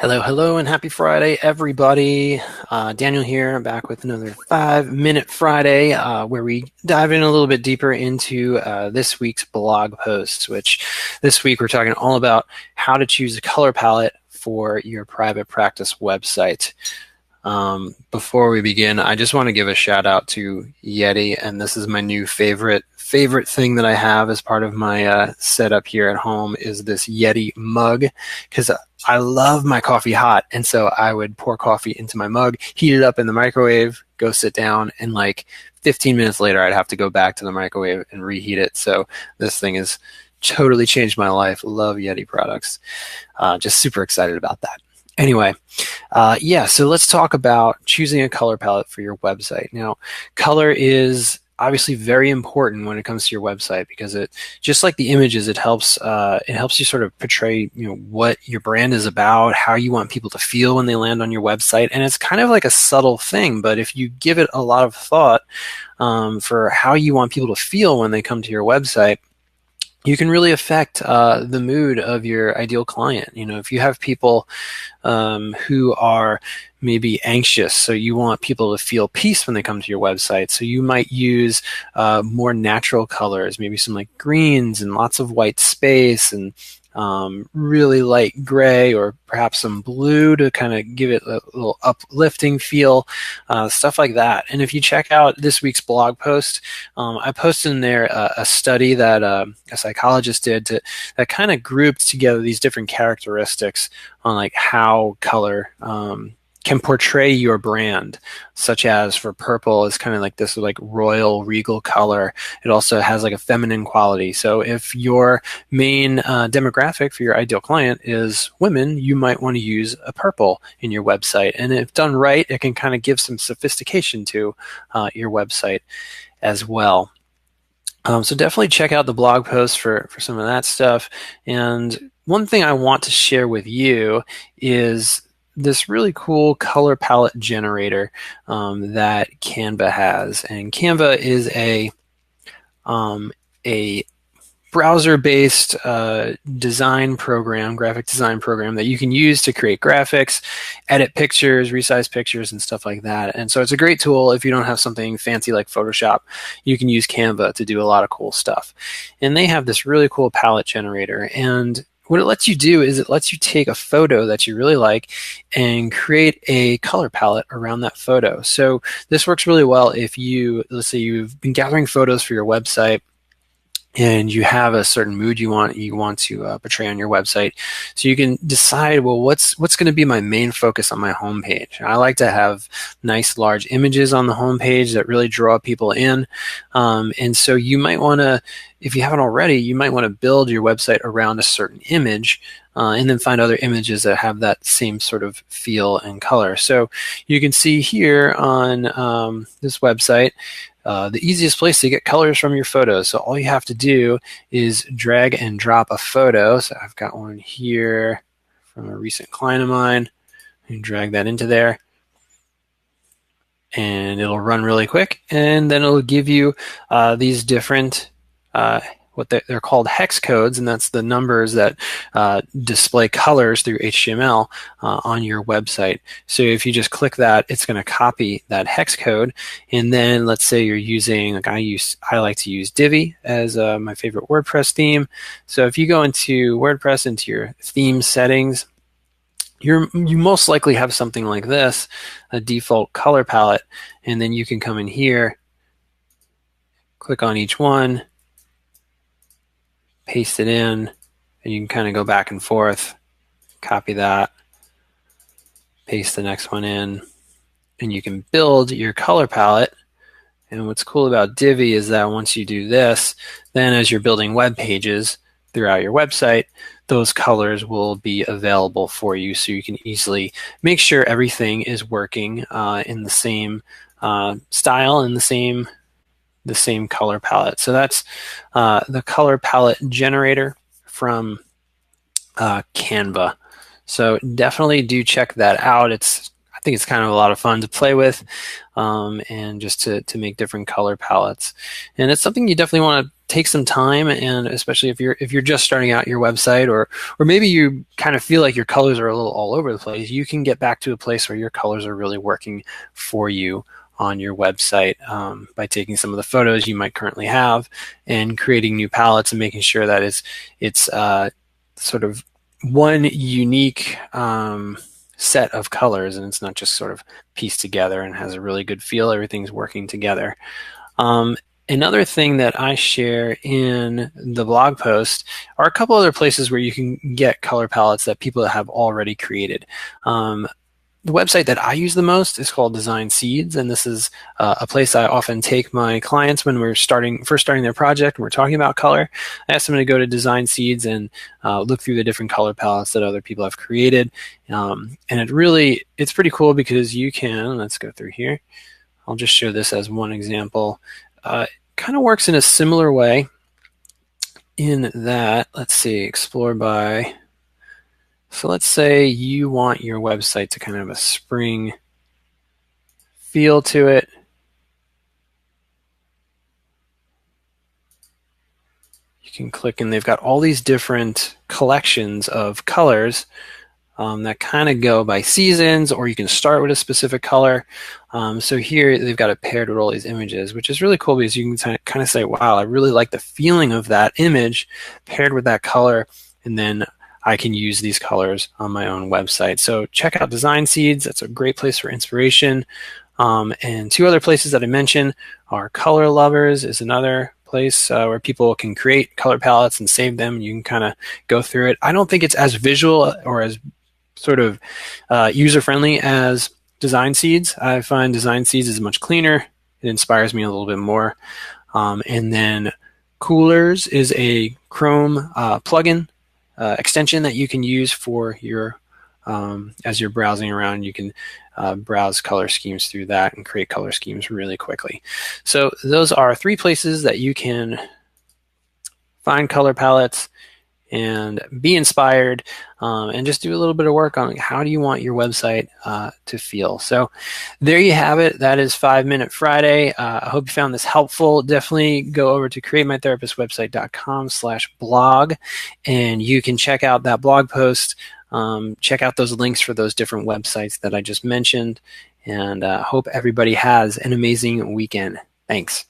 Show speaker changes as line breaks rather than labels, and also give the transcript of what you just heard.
Hello, hello, and happy Friday, everybody. Daniel here, back with another 5-Minute Friday, where we dive in a little bit deeper into this week's blog posts, which this week we're talking all about how to choose a color palette for your private practice website. Before we begin, I just want to give a shout out to Yeti, and this is my new favorite thing that I have as part of my setup here at home is this Yeti mug, because I love my coffee hot, and so I would pour coffee into my mug, heat it up in the microwave, go sit down, and like 15 minutes later I'd have to go back to the microwave and reheat it. So this thing has totally changed my life. Love Yeti products. Just super excited about that. Anyway, yeah, so let's talk about choosing a color palette for your website. Now, color is obviously very important when it comes to your website because it, just like the images, it helps you sort of portray, what your brand is about, how you want people to feel when they land on your website, and it's kind of like a subtle thing, but if you give it a lot of thought for how you want people to feel when they come to your website, you can really affect the mood of your ideal client. If you have people who are maybe anxious, so you want people to feel peace when they come to your website, so you might use more natural colors, maybe some like greens and lots of white space and really light gray or perhaps some blue to kind of give it a little uplifting feel, stuff like that. And if you check out this week's blog post, I posted in there a study that a psychologist did that kind of grouped together these different characteristics on like how color can portray your brand, such as for purple, it's kind of like this like royal regal color. It also has like a feminine quality. So if your main demographic for your ideal client is women, you might want to use a purple in your website. And if done right, it can kind of give some sophistication to your website as well. So definitely check out the blog post for some of that stuff. And one thing I want to share with you is this really cool color palette generator that Canva has. And Canva is a browser-based design program, graphic design program that you can use to create graphics, edit pictures, resize pictures, and stuff like that. And so it's a great tool if you don't have something fancy like Photoshop. You can use Canva to do a lot of cool stuff. And they have this really cool palette generator. And what it lets you do is it lets you take a photo that you really like and create a color palette around that photo. So this works really well if let's say you've been gathering photos for your website and you have a certain mood you want to portray on your website. So you can decide, well, what's going to be my main focus on my homepage? I like to have nice large images on the homepage that really draw people in. And so you might want to, if you haven't already, you might want to build your website around a certain image and then find other images that have that same sort of feel and color. So you can see here on this website, the easiest place to get colors from your photos. So all you have to do is drag and drop a photo. So I've got one here from a recent client of mine. And drag that into there. And it'll run really quick. And then it'll give you these different what they're called hex codes, and that's the numbers that display colors through HTML on your website. So if you just click that, it's going to copy that hex code. And then let's say you're using, like I like to use Divi as my favorite WordPress theme. So if you go into WordPress, into your theme settings, you most likely have something like this, a default color palette, and then you can come in here, click on each one, paste it in, and you can kind of go back and forth, copy that, paste the next one in, and you can build your color palette. And what's cool about Divi is that once you do this, then as you're building web pages throughout your website, those colors will be available for you, so you can easily make sure everything is working in the same style and the same color palette. So that's the color palette generator from Canva. So definitely do check that out. I think it's kind of a lot of fun to play with and just to make different color palettes. And it's something you definitely want to take some time, and especially if you're just starting out your website, or maybe you kind of feel like your colors are a little all over the place, you can get back to a place where your colors are really working for you on your website, by taking some of the photos you might currently have and creating new palettes and making sure that it's sort of one unique set of colors, and it's not just sort of pieced together and has a really good feel. Everything's working together. Another thing that I share in the blog post are a couple other places where you can get color palettes that people have already created. The website that I use the most is called Design Seeds, and this is a place I often take my clients when we're first starting their project and we're talking about color. I ask them to go to Design Seeds and look through the different color palettes that other people have created. And it's pretty cool because you can, let's go through here. I'll just show this as one example. Kind of works in a similar way in that, let's see, explore by. So let's say you want your website to kind of have a spring feel to it. You can click and they've got all these different collections of colors that kind of go by seasons, or you can start with a specific color. So here they've got it paired with all these images, which is really cool because you can kind of say, wow, I really like the feeling of that image paired with that color, and then I can use these colors on my own website. So check out Design Seeds. That's a great place for inspiration. And two other places that I mentioned are Color Lovers is another place where people can create color palettes and save them. You can kind of go through it. I don't think it's as visual or as sort of user-friendly as Design Seeds. I find Design Seeds is much cleaner. It inspires me a little bit more. And then Coolors is a Chrome plugin extension that you can use for your as you're browsing around. You can browse color schemes through that and create color schemes really quickly. So those are three places that you can find color palettes and be inspired, and just do a little bit of work on how do you want your website to feel. So there you have it. That is 5 Minute Friday. I hope you found this helpful. Definitely go over to createmytherapistwebsite.com/blog, and you can check out that blog post. Check out those links for those different websites that I just mentioned, and hope everybody has an amazing weekend. Thanks.